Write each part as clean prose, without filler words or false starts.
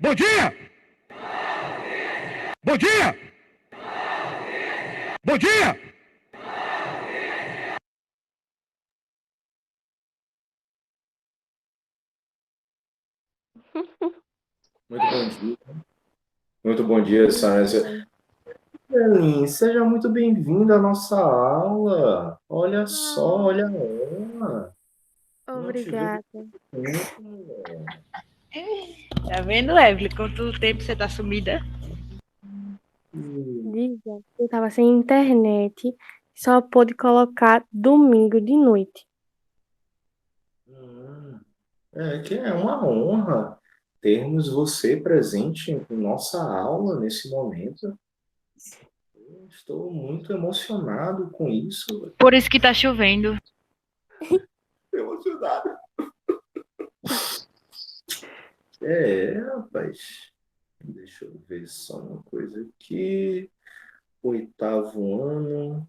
Bom dia! Bom dia! Bom dia! Muito bom dia. Muito bom dia, senhoras e senhores. Elin, seja muito bem-vinda à nossa aula. Olha só, Ah, olha ela. Não te vejo obrigada. há tempo, mulher. Tá vendo, Evelyn? Quanto tempo você tá sumida? Diga, eu tava sem internet, só pude colocar domingo de noite. Hum, que é uma honra termos você presente em nossa aula nesse momento. Eu estou muito emocionado com isso. Por isso que tá chovendo. Emocionado. Rapaz. Deixa eu ver só uma coisa aqui. Oitavo ano.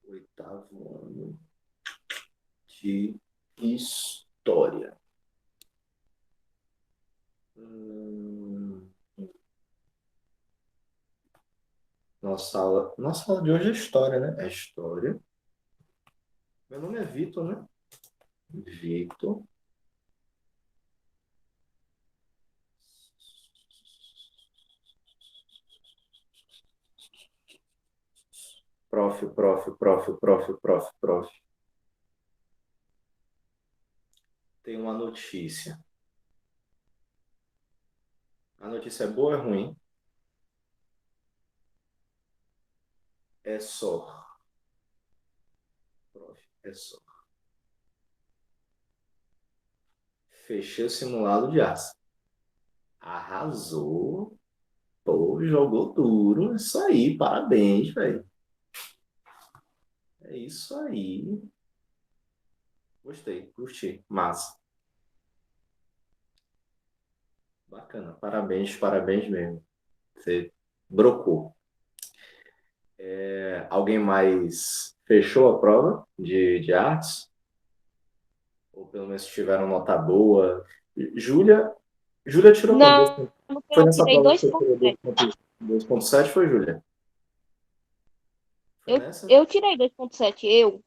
Oitavo ano de história. Hum, nossa aula de hoje é história, né? É história. Meu nome é Vitor, né? Vitor. Prof. Tem uma notícia. A notícia é boa ou é ruim? É só. Prof, é só. Fechei o simulado de aço. Arrasou. Pô, jogou duro. Isso aí, parabéns, velho. É isso aí. Gostei, curti. Massa. Bacana. Parabéns mesmo. Você brocou. Alguém mais fechou a prova de artes? Ou pelo menos tiveram nota boa? Júlia, Júlia tirou quanto? Não, porque Foi eu nessa tirei prova que você tirou 2,7. 2,7, foi, Júlia? Foi Eu, nessa? eu tirei 2,7. Eu.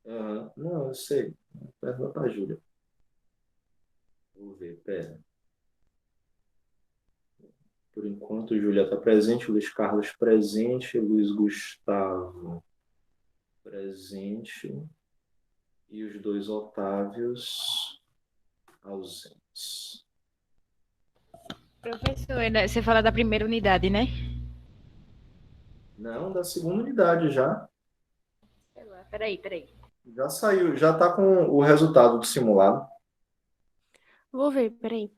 Aham. Não, eu sei. Pergunta pra Júlia. Vou ver, pera. Por enquanto, Júlia está presente, Luiz Carlos presente, Luiz Gustavo presente e os dois Otávios ausentes. Professor, você fala da primeira unidade, né? Não, da segunda unidade já. Sei lá, peraí. Já saiu, já está com o resultado do simulado. Vou ver, peraí.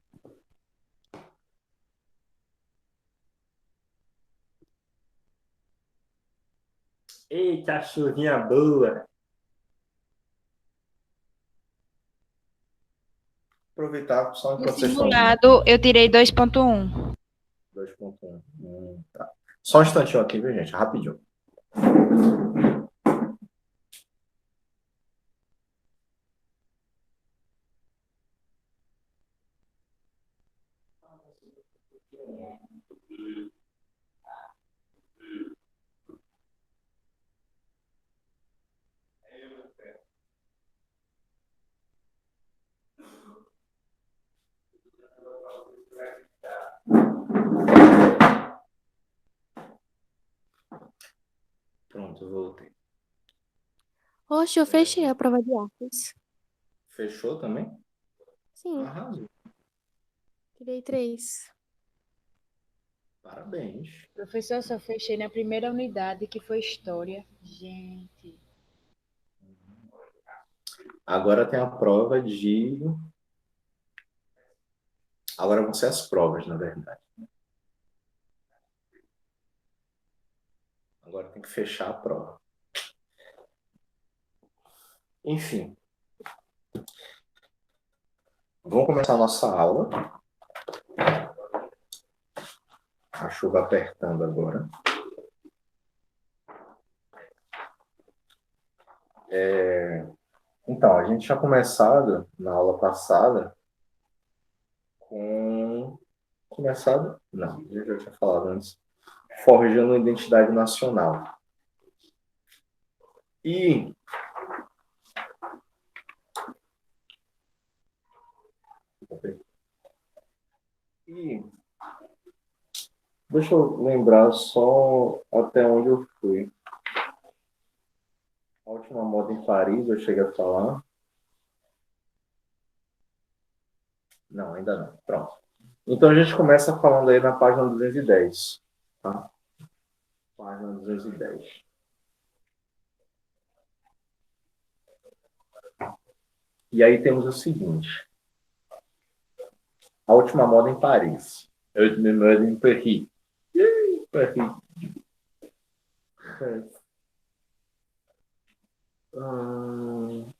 Eita, chuvinha boa! Aproveitar só No enquanto vocês estão vendo. simulado, eu tirei 2,1. 2,1. Tá. Só um instantinho aqui, viu, gente? Rapidinho. Pronto, voltei. Oxe, eu fechei a prova de artes. Fechou também? Sim, Arrasou. tirei 3. Parabéns. Professor, eu só fechei na primeira unidade, que foi história. Gente. Agora tem a prova de. Agora vão ser as provas, na verdade. Agora tem que fechar a prova. Enfim, vamos começar a nossa aula. A chuva apertando agora. Então, a gente tinha começado na aula passada começado? Não, eu já tinha falado antes. Forjando uma identidade nacional. E deixa eu lembrar só até onde eu fui. A última moda em Paris, eu cheguei a falar. Não, ainda não. Pronto. Então a gente começa falando aí na página 210. Tá? Página 210. E aí temos o seguinte. A última moda em Paris. Eu me moda em Paris. Paris. Hum,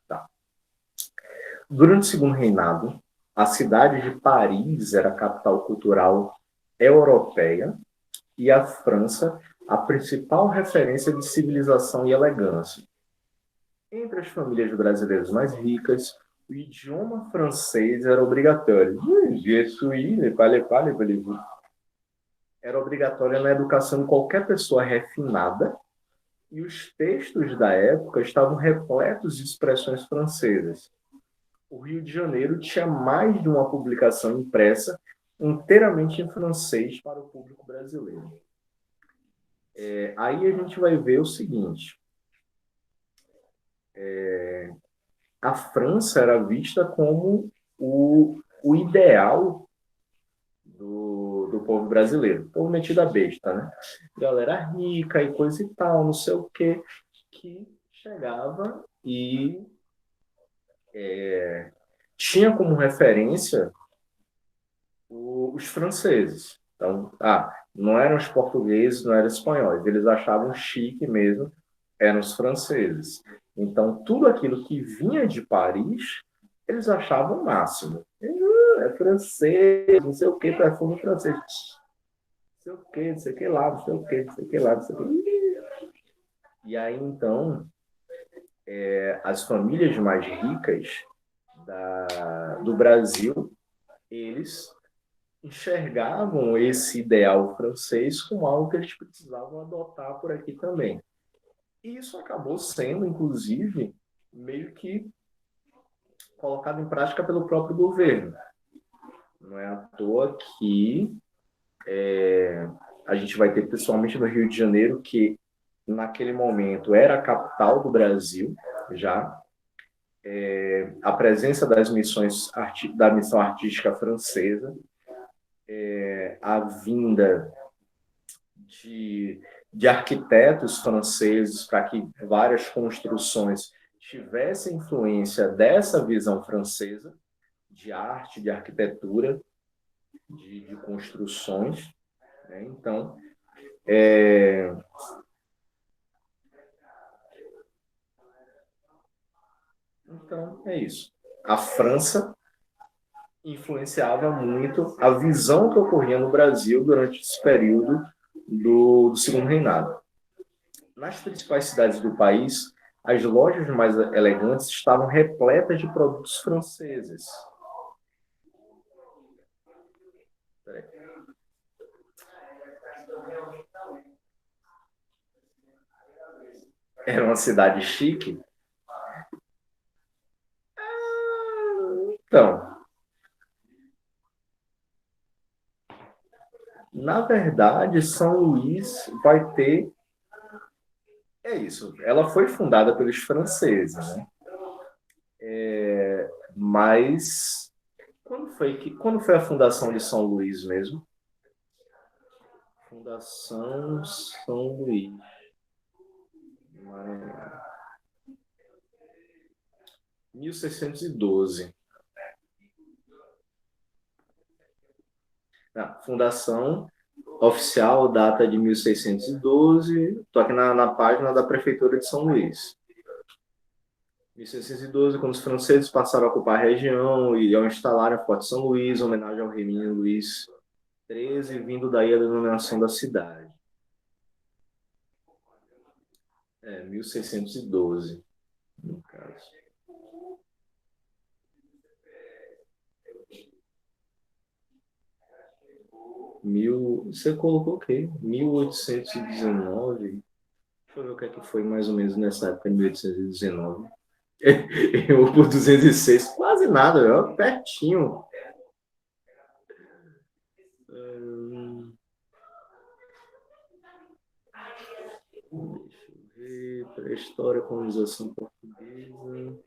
tá. Durante o segundo reinado, a cidade de Paris era a capital cultural europeia e a França a principal referência de civilização e elegância. Entre as famílias brasileiras mais ricas, o idioma francês era obrigatório. Era obrigatório na educação de qualquer pessoa refinada e os textos da época estavam repletos de expressões francesas. O Rio de Janeiro tinha mais de uma publicação impressa inteiramente em francês para o público brasileiro. Aí a gente vai ver o seguinte. A França era vista como o ideal do povo brasileiro. O povo metido a besta, né? Galera rica e coisa e tal, não sei o quê, que chegava e tinha como referência os franceses. Então, não eram os portugueses, não eram os espanhóis. Eles achavam chique mesmo, eram os franceses. Então, tudo aquilo que vinha de Paris, eles achavam o máximo. É francês, não sei o que, perfume francês. Não sei o que, não sei o que lá, não sei o que, não sei o que lá, não sei o que. E aí, então, as famílias mais ricas do Brasil, eles enxergavam esse ideal francês como algo que eles precisavam adotar por aqui também. E isso acabou sendo, inclusive, meio que colocado em prática pelo próprio governo. Não é à toa que a gente vai ter, principalmente no Rio de Janeiro, que naquele momento era a capital do Brasil, já, a presença das missões, da missão artística francesa, a vinda de arquitetos franceses para que várias construções tivessem influência dessa visão francesa de arte, de arquitetura, de construções. Né? Então, é isso. A França influenciava muito a visão que ocorria no Brasil durante esse período do Segundo Reinado. Nas principais cidades do país, as lojas mais elegantes estavam repletas de produtos franceses. Era uma cidade chique? Então, na verdade, São Luís vai ter... É isso, ela foi fundada pelos franceses, né? Mas quando foi a fundação de São Luís mesmo? Fundação São Luís. Maranhão. 1612. Fundação oficial, data de 1612. Estou aqui na página da Prefeitura de São Luís. 1612, quando os franceses passaram a ocupar a região e ao instalar a Forte São Luís, em homenagem ao rei Menino Luís 13, vindo daí a denominação da cidade. 1612, no caso. Você colocou o quê? 1819? Deixa eu ver o que é que foi mais ou menos nessa época, de 1819. Eu por 206, quase nada, pertinho. Deixa eu ver. Pré-história, colonização portuguesa.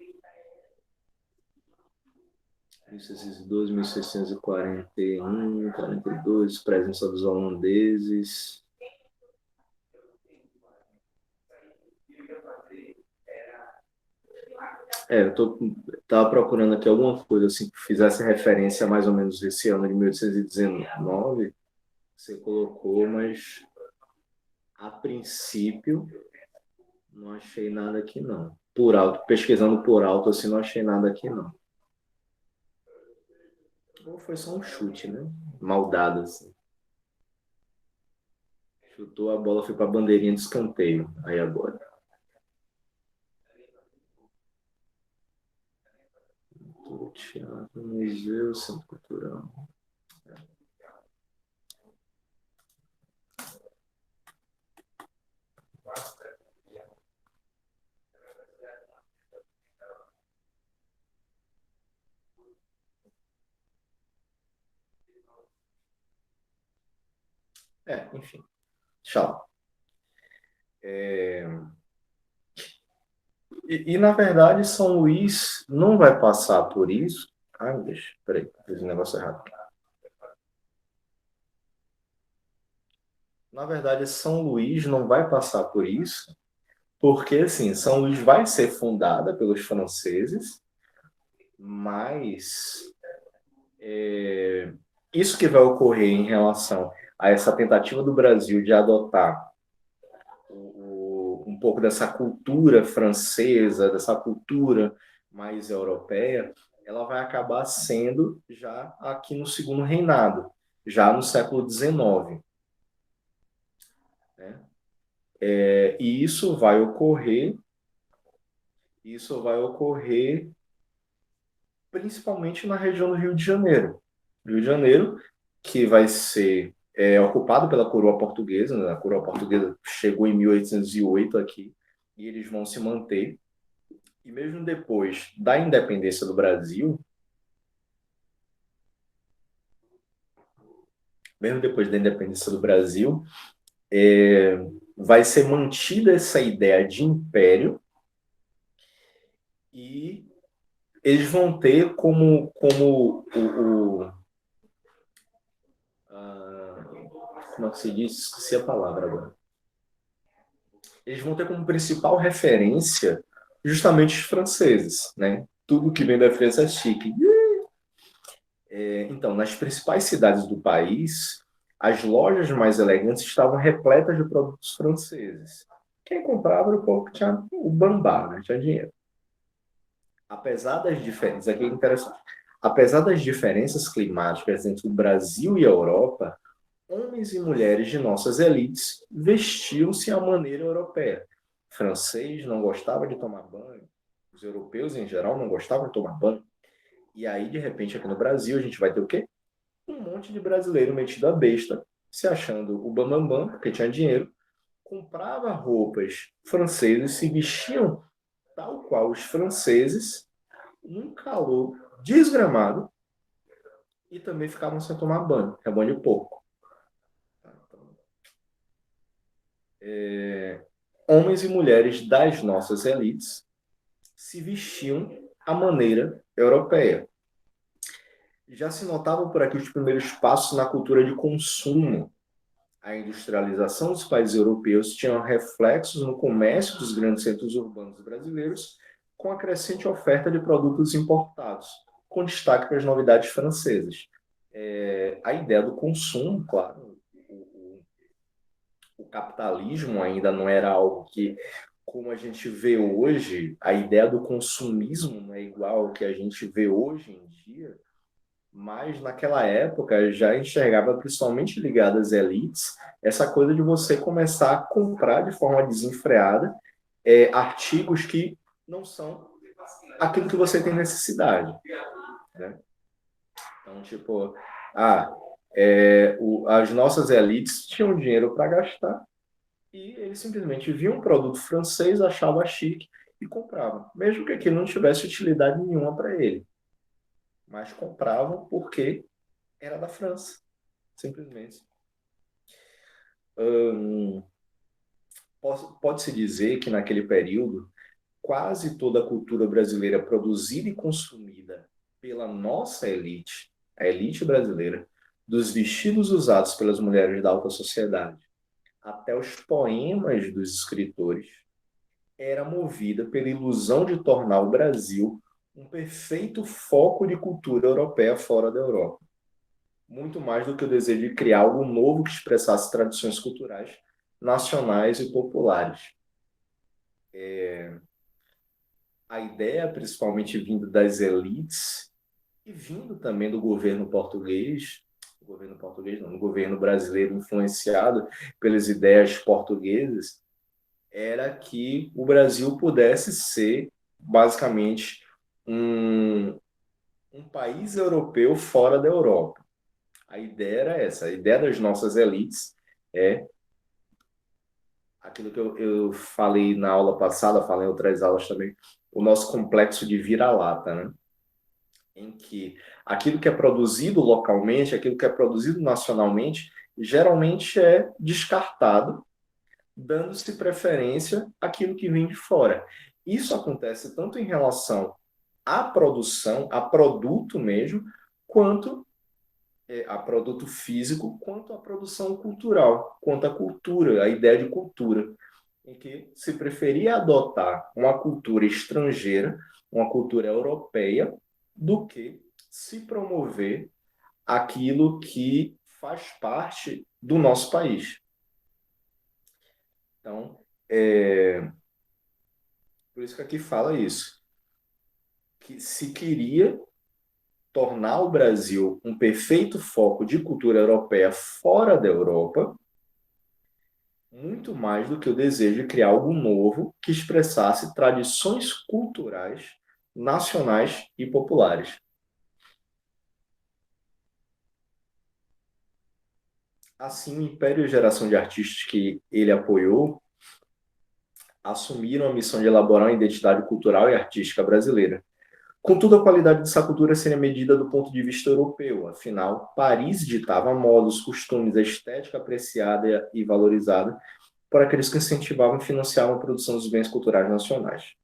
1612, 1641, 42, presença dos holandeses. Tava procurando aqui alguma coisa assim que fizesse referência a mais ou menos esse ano de 1819. Você colocou, mas a princípio não achei nada aqui não. Por alto, pesquisando por alto assim, não achei nada aqui não. Ou foi só um chute, né? Mal dado assim. Chutou a bola, foi para a bandeirinha de escanteio. Aí agora. Teatro, museu, centro cultural. Enfim. Tchau. Na verdade, São Luís não vai passar por isso. Ai, deixa, peraí, fiz um negócio errado. Na verdade, São Luís não vai passar por isso, porque, assim, São Luís vai ser fundada pelos franceses, mas isso que vai ocorrer em relação a essa tentativa do Brasil de adotar um pouco dessa cultura francesa, dessa cultura mais europeia, ela vai acabar sendo já aqui no segundo reinado, já no século XIX. Né? E isso vai ocorrer principalmente na região do Rio de Janeiro. Rio de Janeiro, que vai ser ocupado pela coroa portuguesa, né? A coroa portuguesa chegou em 1808 aqui, e eles vão se manter. E mesmo depois da independência do Brasil, vai ser mantida essa ideia de império, e eles vão ter como como é que se diz? Esqueci a palavra agora. Eles vão ter como principal referência justamente os franceses, né? Tudo que vem da França é chique. Então, nas principais cidades do país, as lojas mais elegantes estavam repletas de produtos franceses. Quem comprava era o povo que tinha o bambá, né? Tinha dinheiro. Apesar das diferenças, aqui é interessante, apesar das diferenças climáticas entre o Brasil e a Europa, homens e mulheres de nossas elites vestiam-se à maneira europeia. O francês não gostava de tomar banho, os europeus em geral não gostavam de tomar banho. E aí, de repente, aqui no Brasil, a gente vai ter o quê? Um monte de brasileiro metido a besta, se achando o bambambam, porque tinha dinheiro, comprava roupas francesas, se vestiam tal qual os franceses, num calor desgramado, e também ficavam sem tomar banho, que é banho de porco. Homens e mulheres das nossas elites se vestiam à maneira europeia. Já se notavam por aqui os primeiros passos na cultura de consumo. A industrialização dos países europeus tinha reflexos no comércio dos grandes centros urbanos brasileiros, com a crescente oferta de produtos importados, com destaque para as novidades francesas. A ideia do consumo, claro, o capitalismo ainda não era algo que, como a gente vê hoje, a ideia do consumismo não é igual ao que a gente vê hoje em dia, Mas naquela época já enxergava, principalmente ligado às elites, essa coisa de você começar a comprar de forma desenfreada artigos que não são aquilo que você tem necessidade, né? Então, tipo, ah, as nossas elites tinham dinheiro para gastar e eles simplesmente viam um produto francês, achavam chique e compravam, mesmo que aquilo não tivesse utilidade nenhuma para ele, mas compravam porque era da França, simplesmente. Hum, Pode-se dizer que naquele período, quase toda a cultura brasileira produzida e consumida pela nossa elite, a elite brasileira, dos vestidos usados pelas mulheres da alta sociedade, até os poemas dos escritores, era movida pela ilusão de tornar o Brasil um perfeito foco de cultura europeia fora da Europa. Muito mais do que o desejo de criar algo novo que expressasse tradições culturais nacionais e populares. A ideia, principalmente vindo das elites e vindo também do governo português não, do governo brasileiro influenciado pelas ideias portuguesas, era que o Brasil pudesse ser basicamente um, um país europeu fora da Europa. A ideia era essa, a ideia das nossas elites é aquilo que eu falei na aula passada, falei em outras aulas também, o nosso complexo de vira-lata, né? Em que aquilo que é produzido localmente, aquilo que é produzido nacionalmente, geralmente é descartado, dando-se preferência àquilo que vem de fora. Isso acontece tanto em relação à produção, a produto mesmo, quanto a produto físico, quanto à produção cultural, quanto à cultura, a ideia de cultura, em que se preferia adotar uma cultura estrangeira, uma cultura europeia, do que se promover aquilo que faz parte do nosso país. Então, por isso que aqui fala isso, que se queria tornar o Brasil um perfeito foco de cultura europeia fora da Europa, muito mais do que o desejo de criar algo novo que expressasse tradições culturais nacionais e populares. Assim, o Império e a geração de artistas que ele apoiou assumiram a missão de elaborar uma identidade cultural e artística brasileira. Contudo, a qualidade dessa cultura seria medida do ponto de vista europeu. Afinal, Paris ditava modos, costumes, a estética apreciada e valorizada por aqueles que incentivavam e financiavam a produção dos bens culturais nacionais.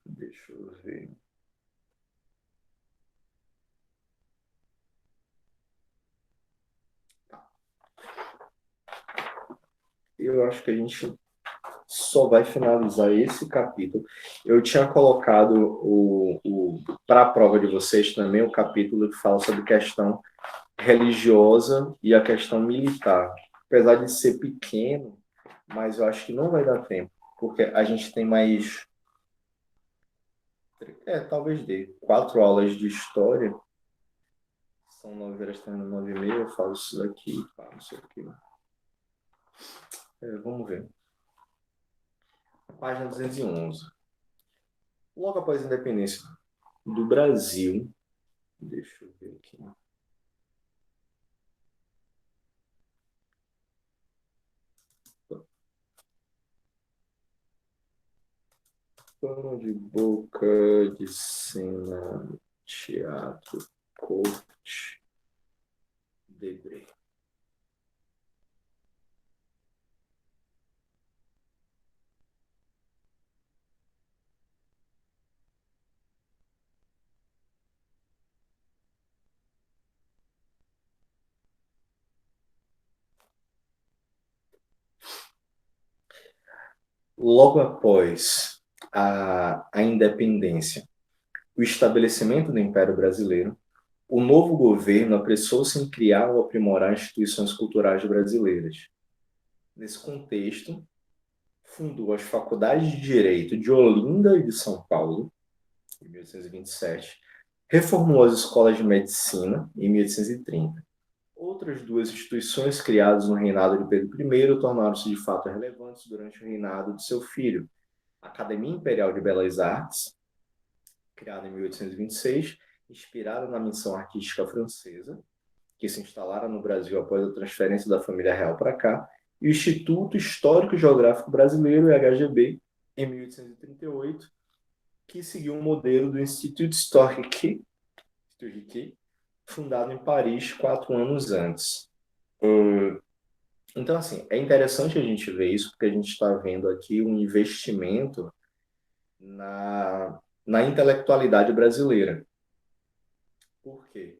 Deixa eu ver. Eu acho que a gente só vai finalizar esse capítulo. Eu tinha colocado para a prova de vocês também o capítulo que fala sobre questão religiosa e a questão militar. Apesar de ser pequeno, mas eu acho que não vai dar tempo, porque a gente tem mais, talvez dê, 4 aulas de história. São 9 horas, termina 9h30, eu falo isso daqui, não sei o que. Vamos ver. Página 211. Logo após a independência do Brasil, deixa eu ver aqui. Pano de boca, de cena, teatro, corte, degré. Logo após a independência, o estabelecimento do Império Brasileiro, o novo governo apressou-se em criar ou aprimorar instituições culturais brasileiras. Nesse contexto, fundou as faculdades de Direito de Olinda e de São Paulo, em 1827, reformulou as escolas de medicina, em 1830. Outras duas instituições criadas no reinado de Pedro I tornaram-se de fato relevantes durante o reinado de seu filho. A Academia Imperial de Belas Artes, criada em 1826, inspirada na missão artística francesa, que se instalara no Brasil após a transferência da família real para cá, e o Instituto Histórico e Geográfico Brasileiro, IHGB, em 1838, que seguiu um modelo do Institut Historique, fundado em Paris 4 anos antes. Então, assim, é interessante a gente ver isso, porque a gente está vendo aqui um investimento na intelectualidade brasileira. Por quê?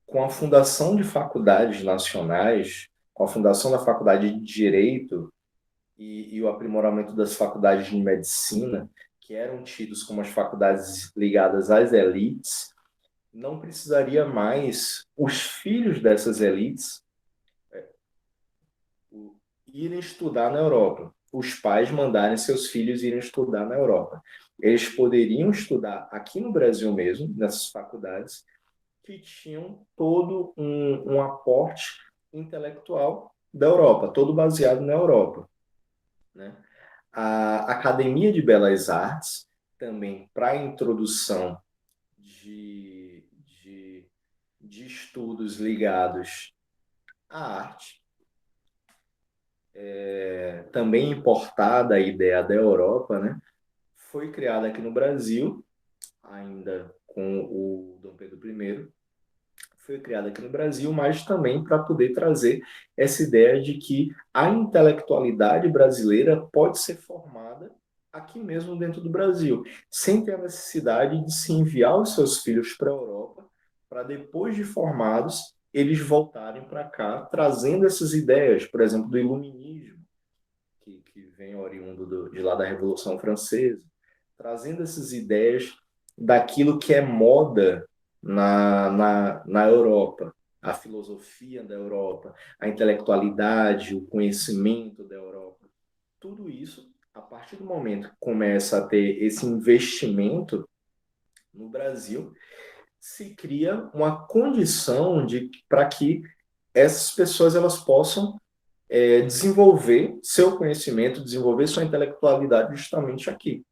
Com a fundação de faculdades nacionais, com a fundação da Faculdade de Direito e o aprimoramento das faculdades de medicina, que eram tidos como as faculdades ligadas às elites, não precisaria mais os filhos dessas elites irem estudar na Europa, os pais mandarem seus filhos irem estudar na Europa. Eles poderiam estudar aqui no Brasil mesmo, nessas faculdades, que tinham todo um aporte intelectual da Europa, todo baseado na Europa, né? A Academia de Belas Artes, também para a introdução de estudos ligados à arte, também importada a ideia da Europa, né? Foi criada aqui no Brasil, ainda com o Dom Pedro I, foi criada aqui no Brasil, mas também para poder trazer essa ideia de que a intelectualidade brasileira pode ser formada aqui mesmo dentro do Brasil, sem ter a necessidade de se enviar os seus filhos para a Europa, para depois de formados, eles voltarem para cá, trazendo essas ideias, por exemplo, do iluminismo, que vem oriundo de lá da Revolução Francesa, trazendo essas ideias daquilo que é moda na Europa, a filosofia da Europa, a intelectualidade, o conhecimento da Europa. Tudo isso, a partir do momento que começa a ter esse investimento no Brasil, se cria uma condição para que essas pessoas elas possam desenvolver seu conhecimento, desenvolver sua intelectualidade justamente aqui,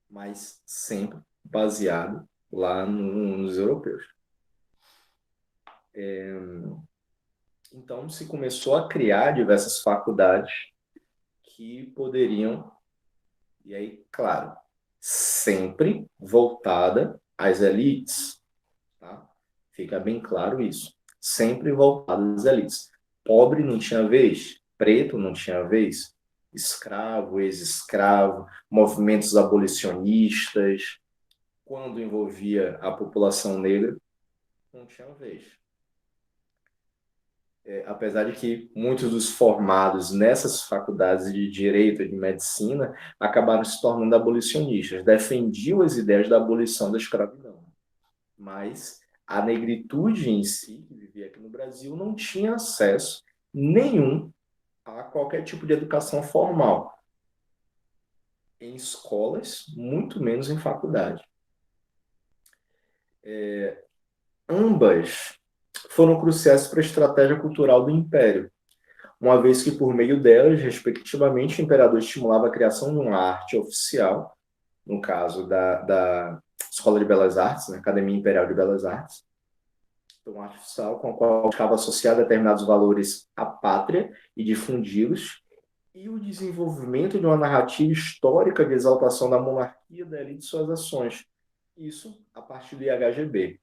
mas sempre baseado lá nos europeus. Então, se começou a criar diversas faculdades que poderiam, e aí, claro, sempre voltada às elites, tá? Fica bem claro isso. Sempre voltada às elites. Pobre não tinha vez, preto não tinha vez, escravo, ex-escravo, movimentos abolicionistas, quando envolvia a população negra, não tinha vez. Apesar de que muitos dos formados nessas faculdades de direito e de medicina acabaram se tornando abolicionistas, defendiam as ideias da abolição da escravidão. Mas a negritude em si, que vivia aqui no Brasil, não tinha acesso nenhum a qualquer tipo de educação formal, em escolas, muito menos em faculdade. Ambas foram cruciais para a estratégia cultural do Império, uma vez que, por meio delas, respectivamente, o imperador estimulava a criação de uma arte oficial, no caso da Escola de Belas Artes, né, Academia Imperial de Belas Artes, uma arte oficial com a qual ficava associada a determinados valores à pátria e difundi-los, e o desenvolvimento de uma narrativa histórica de exaltação da monarquia, da elite e suas ações. Isso a partir do IHGB,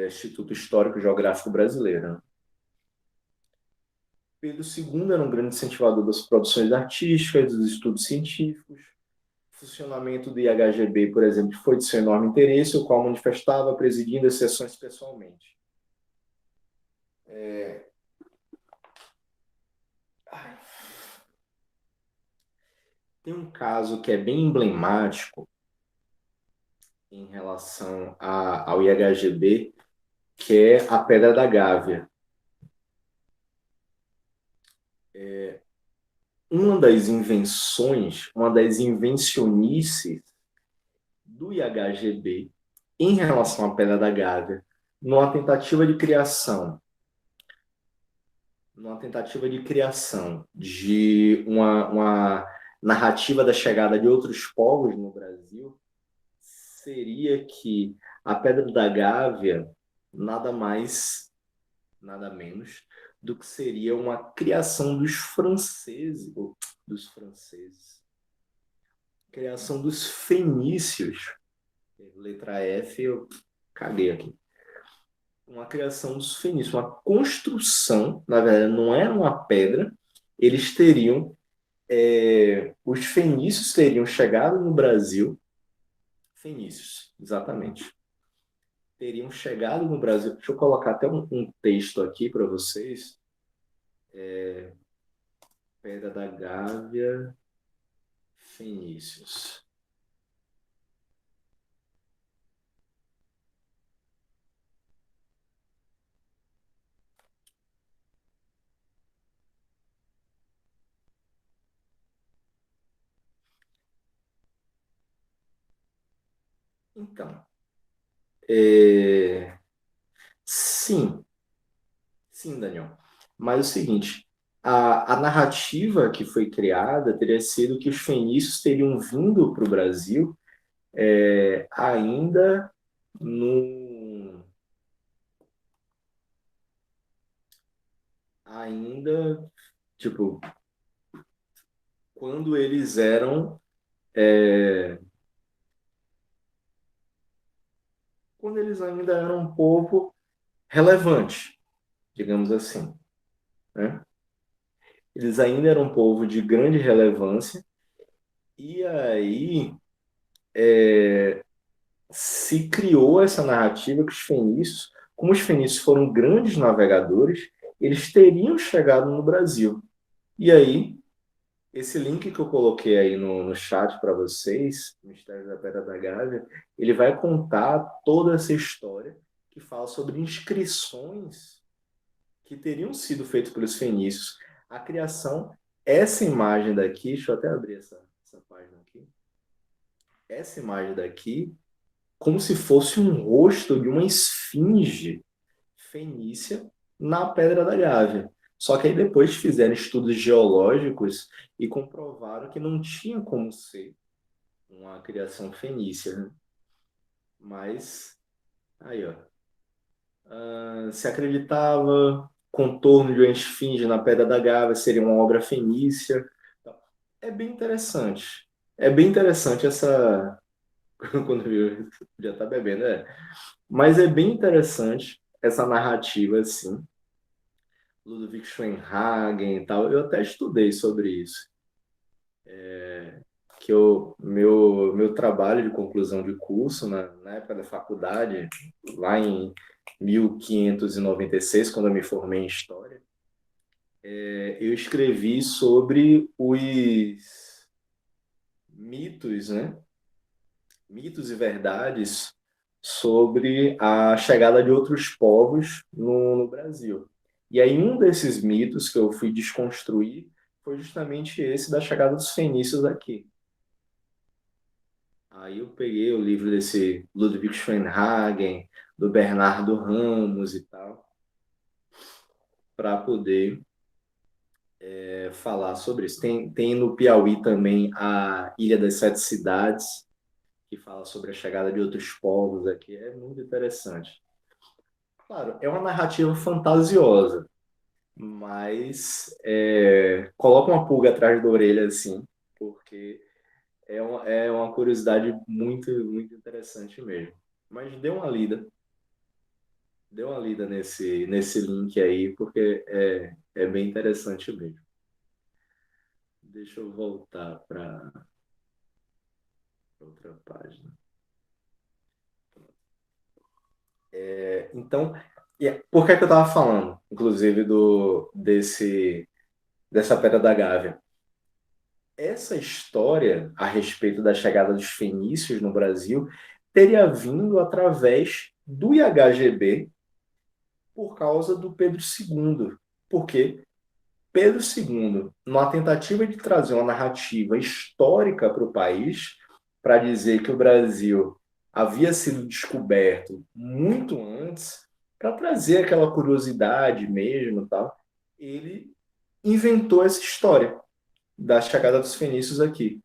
Instituto Histórico e Geográfico Brasileiro. Pedro II era um grande incentivador das produções artísticas, dos estudos científicos. O funcionamento do IHGB, por exemplo, foi de seu enorme interesse, o qual manifestava presidindo as sessões pessoalmente. Tem um caso que é bem emblemático em relação ao IHGB, que é a Pedra da Gávea. Uma das invenções, uma das invencionices do IHGB em relação à Pedra da Gávea, numa tentativa de criação, de uma narrativa da chegada de outros povos no Brasil, seria que a Pedra da Gávea nada mais, nada menos do que seria uma criação criação dos fenícios. Letra F, eu caguei aqui. Uma criação dos fenícios, uma construção, na verdade, não era uma pedra, eles teriam, os fenícios teriam chegado no Brasil, fenícios, exatamente, teriam chegado no Brasil, deixa eu colocar até um texto aqui para vocês, Pedra da Gávea, fenícios. Então, sim, sim, Daniel. Mas é o seguinte, a narrativa que foi criada teria sido que os fenícios teriam vindo para o Brasil ainda no, ainda, tipo, quando eles eram, quando eles ainda eram um povo relevante, digamos assim, né? Eles ainda eram um povo de grande relevância, e aí se criou essa narrativa que os fenícios, como os fenícios foram grandes navegadores, eles teriam chegado no Brasil. E aí, esse link que eu coloquei aí no chat para vocês, Mistério da Pedra da Gávea, ele vai contar toda essa história que fala sobre inscrições que teriam sido feitas pelos fenícios. A criação, essa imagem daqui, deixa eu até abrir essa página aqui. Essa imagem daqui, como se fosse um rosto de uma esfinge fenícia na Pedra da Gávea. Só que aí depois fizeram estudos geológicos e comprovaram que não tinha como ser uma criação fenícia, né? Mas, aí, ó. Se acreditava contorno de uma esfinge na Pedra da Gávea seria uma obra fenícia. É bem interessante. É bem interessante essa... Quando viu, já tá bebendo, Mas é bem interessante essa narrativa, assim. Ludwig Schoenhagen e tal. Eu até estudei sobre isso. Que meu trabalho de conclusão de curso, na época da faculdade, lá em 1596, quando eu me formei em História, eu escrevi sobre os mitos, né? Mitos e verdades sobre a chegada de outros povos no Brasil. E aí um desses mitos que eu fui desconstruir foi justamente esse da chegada dos fenícios aqui. Aí eu peguei o livro desse Ludwig Schoenhagen, do Bernardo Ramos e tal, para poder falar sobre isso. Tem no Piauí também a Ilha das Sete Cidades, que fala sobre a chegada de outros povos aqui. É muito interessante. Claro, é uma narrativa fantasiosa, mas coloca uma pulga atrás da orelha, assim, porque é uma curiosidade muito, muito interessante mesmo. Mas dê uma lida nesse link aí, porque é bem interessante mesmo. Deixa eu voltar para outra página. Então, por que eu estava falando, inclusive, dessa Pedra da Gávea? Essa história a respeito da chegada dos fenícios no Brasil teria vindo através do IHGB por causa do Pedro II. Por quê? Pedro II, numa tentativa de trazer uma narrativa histórica para o país, para dizer que o Brasil havia sido descoberto muito antes, para trazer aquela curiosidade mesmo, tal, ele inventou essa história da chegada dos fenícios aqui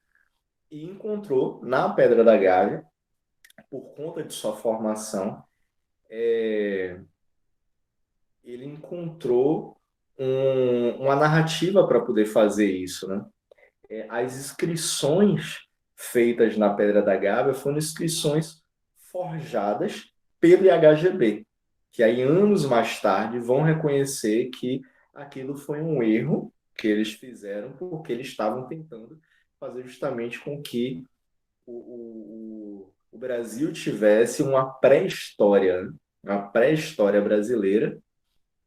e encontrou na Pedra da Gávea, por conta de sua formação, ele encontrou uma narrativa para poder fazer isso, né? As inscrições feitas na Pedra da Gávea foram inscrições forjadas pelo IHGB, que aí anos mais tarde vão reconhecer que aquilo foi um erro que eles fizeram porque eles estavam tentando fazer justamente com que o Brasil tivesse uma pré-história brasileira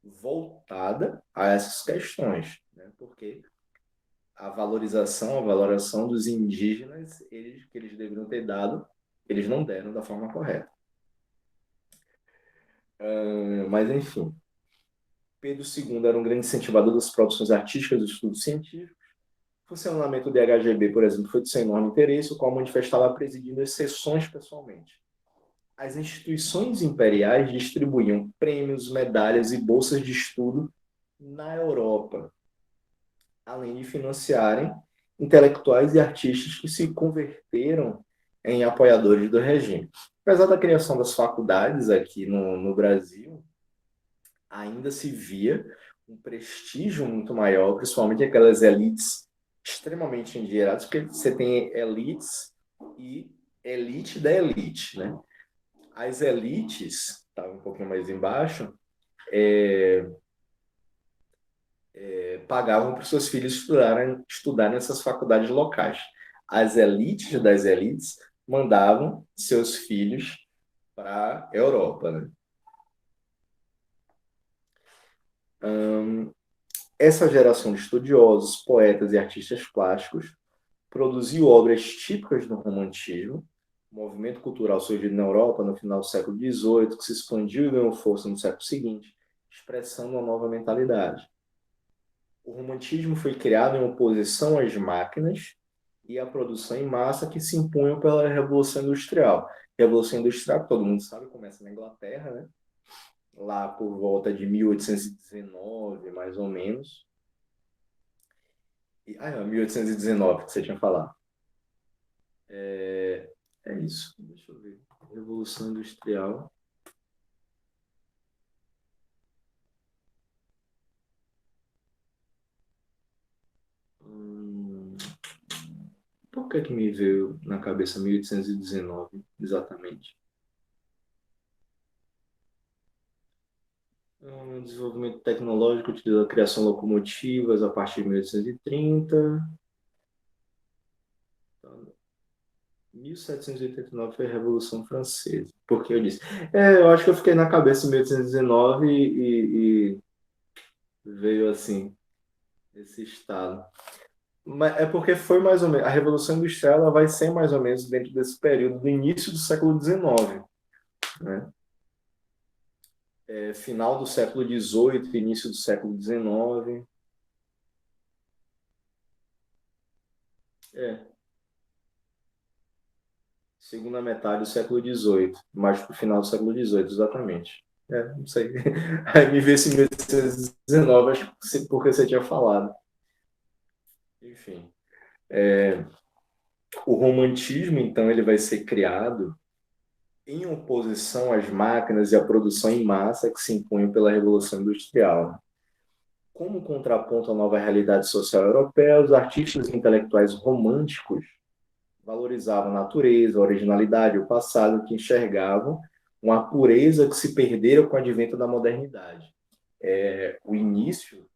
voltada a essas questões, né? Porque a valoração dos indígenas, que eles deveriam ter dado, eles não deram da forma correta. Mas, enfim, Pedro II era um grande incentivador das produções artísticas e dos estudos científicos. O funcionamento do IHGB, por exemplo, foi de seu enorme interesse, o qual manifestava presidindo as sessões pessoalmente. As instituições imperiais distribuíam prêmios, medalhas e bolsas de estudo na Europa, além de financiarem intelectuais e artistas que se converteram em apoiadores do regime. Apesar da criação das faculdades aqui no Brasil, ainda se via um prestígio muito maior, principalmente aquelas elites extremamente endinheiradas, porque você tem elites e elite da elite, né? As elites, estavam um pouquinho mais embaixo, pagavam para os seus filhos estudar nessas faculdades locais. As elites das elites mandavam seus filhos para a Europa, né? Essa geração de estudiosos, poetas e artistas plásticos produziu obras típicas do romantismo, movimento cultural surgido na Europa no final do século XVIII, que se expandiu e ganhou força no século seguinte, expressando uma nova mentalidade. O romantismo foi criado em oposição às máquinas e à produção em massa que se impunham pela Revolução Industrial. Revolução Industrial, todo mundo sabe, começa na Inglaterra, né? Lá por volta de 1819, mais ou menos. 1819, que você tinha falado. É isso. Deixa eu ver. Revolução Industrial. Por que me veio na cabeça 1819, exatamente? Desenvolvimento tecnológico utilizando a criação de locomotivas a partir de 1830. 1789 foi a Revolução Francesa. Porque eu disse. Eu acho que eu fiquei na cabeça em 1819 e veio assim, esse estado. Mas é porque foi mais ou menos. A Revolução Industrial ela vai ser mais ou menos dentro desse período do início do século XIX, né? Final do século XVIII, início do século XIX. Segunda metade do século XVIII, mais para o final do século XVIII, exatamente. Não sei. Aí me vê se 1819, acho que porque você tinha falado. Enfim. O romantismo, então, ele vai ser criado em oposição às máquinas e à produção em massa que se impunham pela Revolução Industrial. Como contraponto à nova realidade social europeia, os artistas e intelectuais românticos valorizavam a natureza, a originalidade, o passado, que enxergavam uma pureza que se perdera com o advento da modernidade. O início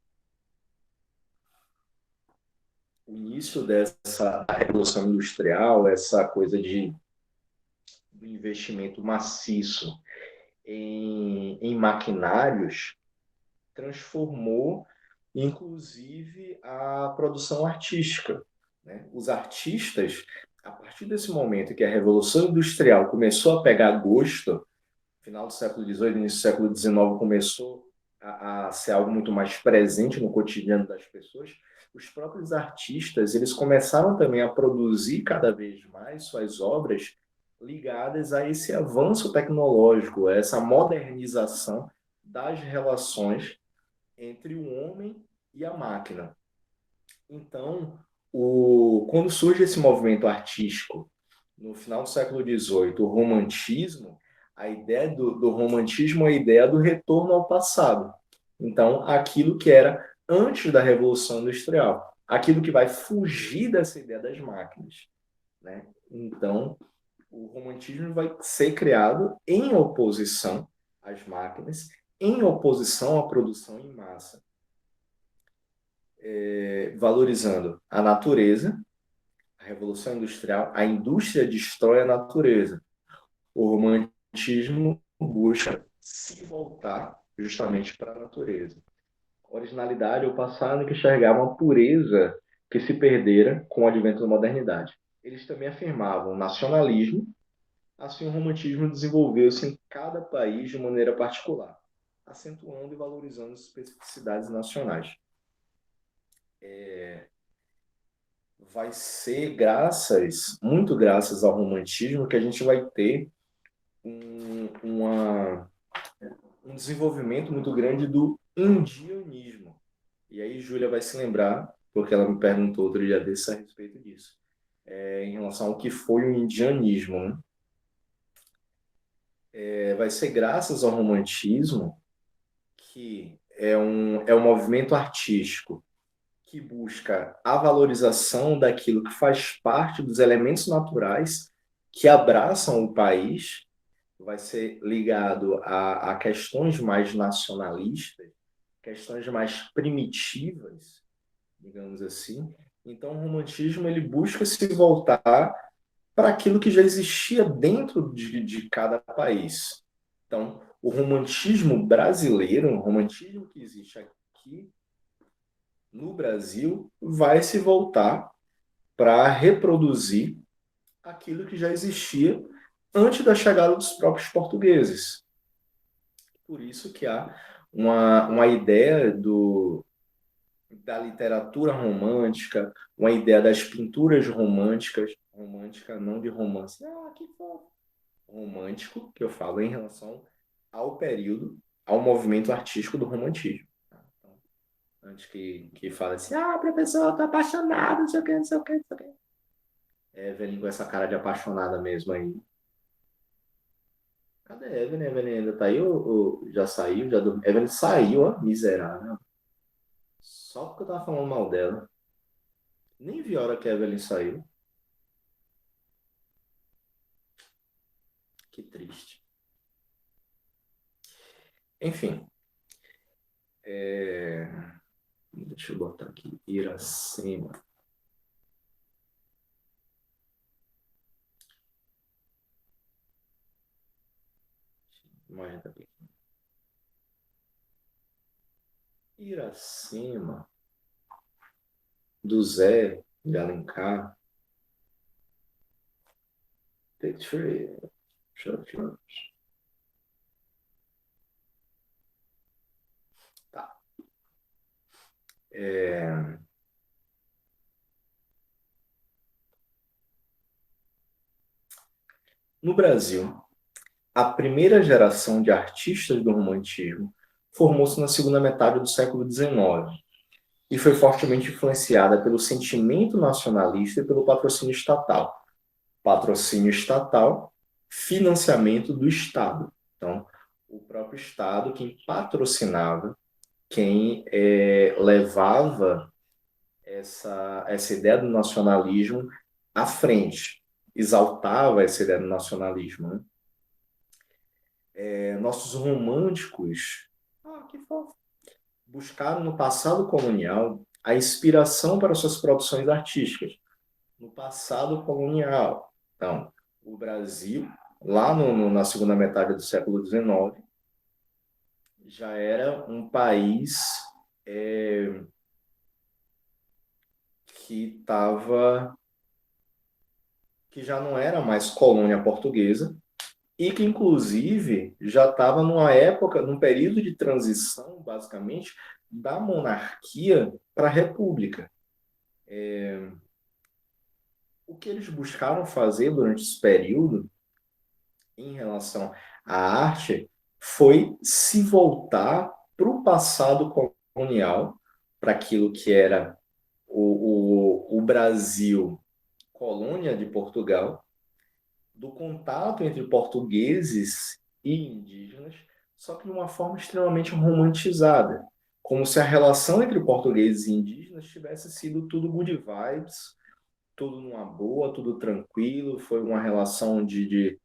dessa revolução industrial, essa coisa do investimento maciço em maquinários, transformou, inclusive, a produção artística, né? Os artistas, a partir desse momento que a Revolução Industrial começou a pegar gosto, final do século XVIII, início do século XIX, começou a ser algo muito mais presente no cotidiano das pessoas, os próprios artistas, eles começaram também a produzir cada vez mais suas obras ligadas a esse avanço tecnológico, a essa modernização das relações entre o homem e a máquina. Então, quando surge esse movimento artístico, no final do século XVIII, o romantismo, a ideia do romantismo é a ideia do retorno ao passado. Então, aquilo que era antes da Revolução Industrial, aquilo que vai fugir dessa ideia das máquinas, né? Então, o romantismo vai ser criado em oposição às máquinas, em oposição à produção em massa, valorizando a natureza, a Revolução Industrial, a indústria destrói a natureza. O romantismo busca se voltar justamente para a natureza. A originalidade é o passado que enxergava uma pureza que se perdera com o advento da modernidade. Eles também afirmavam o nacionalismo, assim o romantismo desenvolveu-se em cada país de maneira particular, acentuando e valorizando as especificidades nacionais. Vai ser muito graças ao romantismo, que a gente vai ter um desenvolvimento muito grande do indianismo. E aí Júlia vai se lembrar, porque ela me perguntou outro dia desse a respeito disso, em relação ao que foi o indianismo, né? Vai ser graças ao romantismo que é um movimento artístico que busca a valorização daquilo que faz parte dos elementos naturais que abraçam o país, vai ser ligado a questões mais nacionalistas, questões mais primitivas, digamos assim. Então, o romantismo ele busca se voltar para aquilo que já existia dentro de cada país. Então, o romantismo brasileiro, o romantismo que existe aqui no Brasil, vai se voltar para reproduzir aquilo que já existia antes da chegada dos próprios portugueses. Por isso que há uma ideia da literatura romântica, uma ideia das pinturas românticas, romântica não de romance, que fofo. Romântico, que eu falo em relação ao período, ao movimento artístico do romantismo. Tá? Então, antes que fale assim, professor, eu tô apaixonado, não sei o que, não sei o que, não sei o que. Evelyn com essa cara de apaixonada mesmo aí. Cadê a Evelyn? A Evelyn ainda tá aí ou já saiu? Já dormiu? Evelyn saiu, ó, miserável. Só porque eu tava falando mal dela. Nem vi a hora que a Evelyn saiu. Que triste. Enfim. Deixa eu botar aqui. Iracema. Mais aqui. Iracema. Do Zé de Alencar. Picture. Tá. No Brasil, a primeira geração de artistas do romantismo formou-se na segunda metade do século XIX e foi fortemente influenciada pelo sentimento nacionalista e pelo patrocínio estatal. Patrocínio estatal, financiamento do Estado. Então, o próprio Estado, quem patrocinava, quem levava essa ideia do nacionalismo à frente, exaltava essa ideia do nacionalismo, né? Nossos românticos, que fofo, buscaram no passado colonial a inspiração para suas produções artísticas. No passado colonial. Então, o Brasil, lá na segunda metade do século XIX, já era um país que já não era mais colônia portuguesa, e que, inclusive, já estava numa época, num período de transição, basicamente, da monarquia para a república. O que eles buscaram fazer durante esse período, em relação à arte, foi se voltar para o passado colonial, para aquilo que era o Brasil, colônia de Portugal, do contato entre portugueses e indígenas, só que de uma forma extremamente romantizada, como se a relação entre portugueses e indígenas tivesse sido tudo good vibes, tudo numa boa, tudo tranquilo, foi uma relação de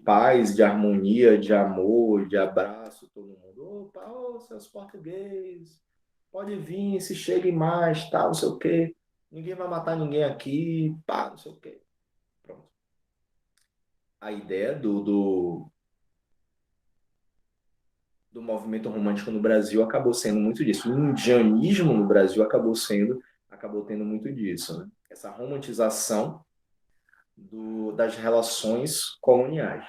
paz, de harmonia, de amor, de abraço, todo mundo. Opa, ô, seus portugueses, pode vir, se cheguem mais, tal, não sei o quê. Ninguém vai matar ninguém aqui, pá, não sei o quê. Pronto. A ideia do movimento romântico no Brasil acabou sendo muito disso. O indianismo no Brasil acabou tendo muito disso, né? Essa romantização das relações coloniais.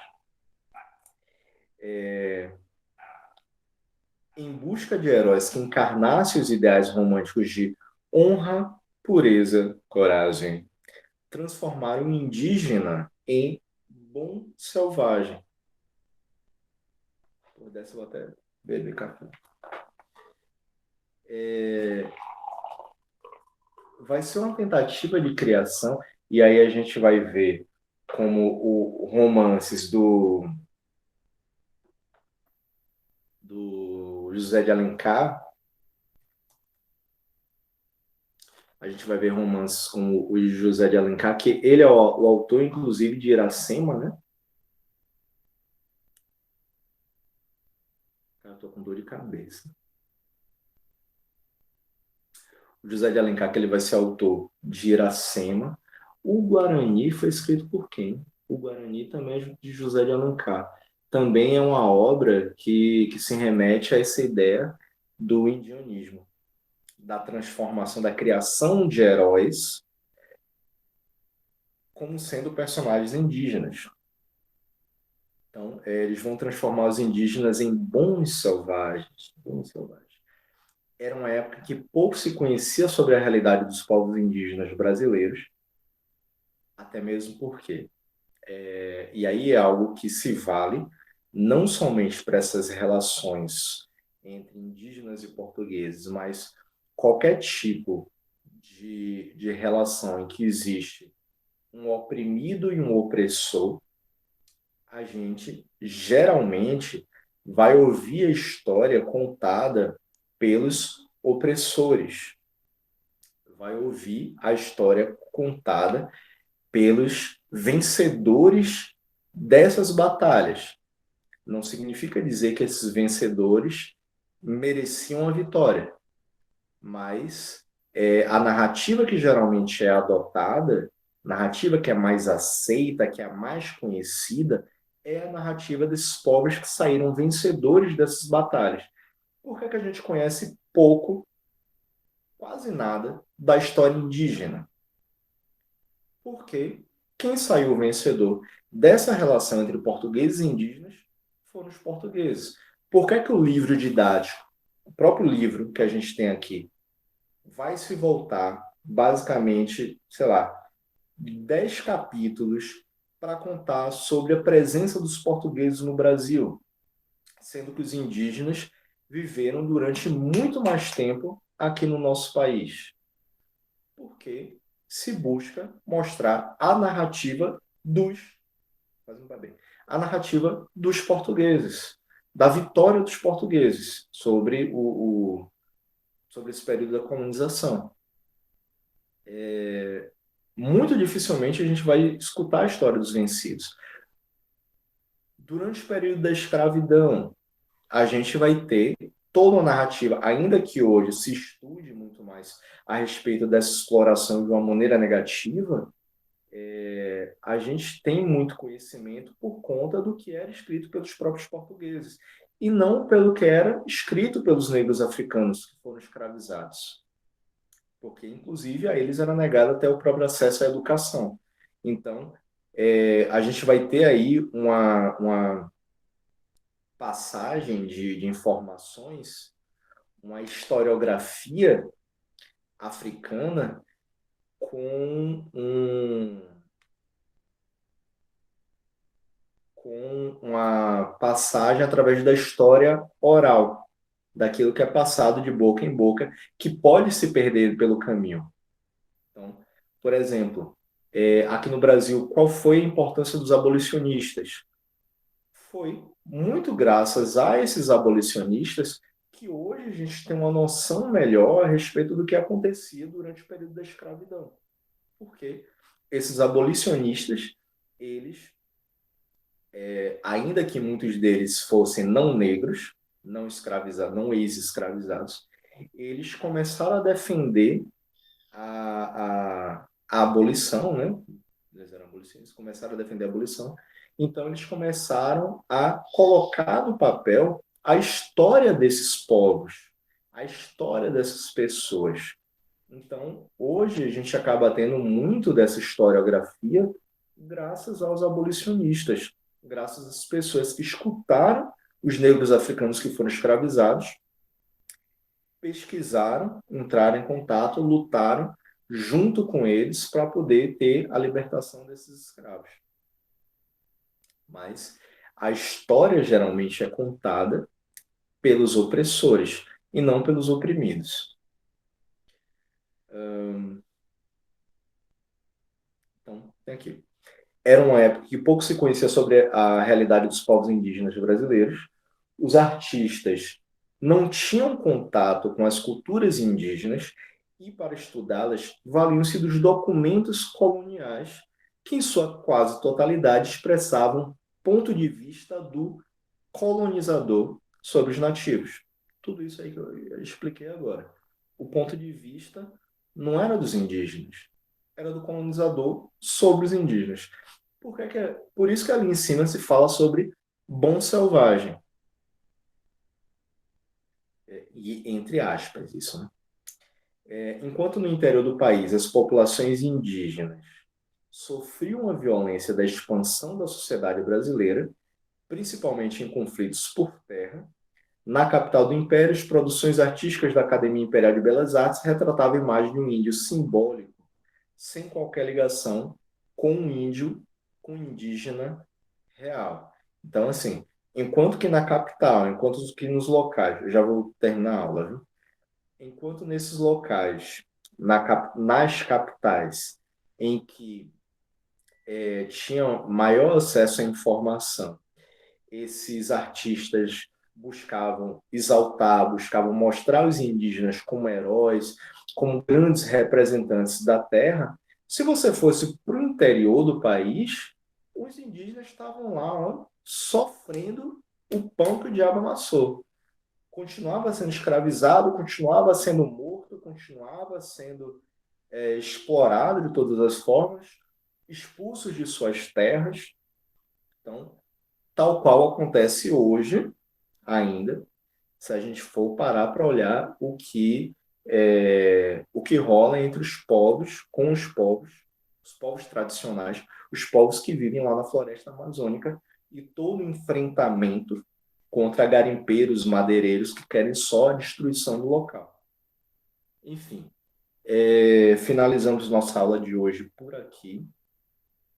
Em busca de heróis que encarnassem os ideais românticos de honra, pureza, coragem, transformaram o indígena em bom selvagem. Por dessa eu vou até beber café. Vai ser uma tentativa de criação, e aí a gente vai ver como o romances do José de Alencar, a gente vai ver romances como o José de Alencar, que ele é o autor, inclusive, de Iracema, né? Eu tô com dor de cabeça. O José de Alencar, que ele vai ser autor de Iracema. O Guarani foi escrito por quem? O Guarani também é de José de Alencar. Também é uma obra que se remete a essa ideia do indianismo, da transformação, da criação de heróis como sendo personagens indígenas. Então, eles vão transformar os indígenas em bons selvagens. Bons selvagens. Era uma época que pouco se conhecia sobre a realidade dos povos indígenas brasileiros, até mesmo porque, e aí é algo que se vale não somente para essas relações entre indígenas e portugueses, mas qualquer tipo de relação em que existe um oprimido e um opressor, a gente geralmente vai ouvir a história contada pelos opressores, vai ouvir a história contada pelos vencedores dessas batalhas. Não significa dizer que esses vencedores mereciam a vitória, mas a narrativa que geralmente é adotada, narrativa que é mais aceita, que é a mais conhecida, é a narrativa desses povos que saíram vencedores dessas batalhas. Por que a gente conhece pouco, quase nada, da história indígena? Porque quem saiu vencedor dessa relação entre portugueses e indígenas foram os portugueses. Por que o livro didático, o próprio livro que a gente tem aqui, vai se voltar, basicamente, sei lá, 10 capítulos para contar sobre a presença dos portugueses no Brasil, sendo que os indígenas viveram durante muito mais tempo aqui no nosso país. Porque se busca mostrar a narrativa a narrativa dos portugueses, da vitória dos portugueses sobre esse período da colonização. Muito dificilmente a gente vai escutar a história dos vencidos. Durante o período da escravidão, a gente vai ter toda uma narrativa, ainda que hoje se estude muito mais a respeito dessa exploração de uma maneira negativa, a gente tem muito conhecimento por conta do que era escrito pelos próprios portugueses, e não pelo que era escrito pelos negros africanos que foram escravizados. Porque, inclusive, a eles era negado até o próprio acesso à educação. Então, A gente vai ter aí uma passagem de informações, uma historiografia africana com com uma passagem através da história oral, daquilo que é passado de boca em boca, que pode se perder pelo caminho. Então, por exemplo, aqui no Brasil, qual foi a importância dos abolicionistas? Foi muito graças a esses abolicionistas que hoje a gente tem uma noção melhor a respeito do que acontecia durante o período da escravidão. Porque esses abolicionistas, eles, ainda que muitos deles fossem não negros, não escravizados, não ex-escravizados, eles começaram a defender a abolição, né? Eles eram abolicionistas, começaram a defender a abolição. Então, eles começaram a colocar no papel a história desses povos, a história dessas pessoas. Então, hoje a gente acaba tendo muito dessa historiografia graças aos abolicionistas, graças às pessoas que escutaram os negros africanos que foram escravizados, pesquisaram, entraram em contato, lutaram junto com eles para poder ter a libertação desses escravos. Mas a história geralmente é contada pelos opressores e não pelos oprimidos. Então, tem aqui. Era uma época que pouco se conhecia sobre a realidade dos povos indígenas brasileiros. Os artistas não tinham contato com as culturas indígenas e, para estudá-las, valiam-se dos documentos coloniais, que, em sua quase totalidade, expressavam ponto de vista do colonizador sobre os nativos. Tudo isso aí que eu expliquei agora. O ponto de vista não era dos indígenas, era do colonizador sobre os indígenas. Por isso que ali em cima se fala sobre bom selvagem. E entre aspas, isso, né? Enquanto no interior do país as populações indígenas sofriam a violência da expansão da sociedade brasileira, principalmente em conflitos por terra, na capital do Império, as produções artísticas da Academia Imperial de Belas Artes retratavam a imagem de um índio simbólico, sem qualquer ligação com um índio, com um indígena real. Então, assim, enquanto que na capital, enquanto que nos locais, eu já vou terminar a aula, viu? Enquanto nesses locais, nas capitais, em que tinham maior acesso à informação, esses artistas buscavam exaltar, buscavam mostrar os indígenas como heróis, como grandes representantes da terra. Se você fosse para o interior do país, os indígenas estavam lá, ó, sofrendo o pão que o diabo amassou. Continuava sendo escravizado, continuava sendo morto, continuava sendo explorado de todas as formas, expulsos de suas terras. Então, tal qual acontece hoje ainda, se a gente for parar para olhar o que rola entre os povos, com os povos tradicionais, os povos que vivem lá na floresta amazônica, e todo o enfrentamento contra garimpeiros, madeireiros que querem só a destruição do local. Enfim, finalizamos nossa aula de hoje por aqui.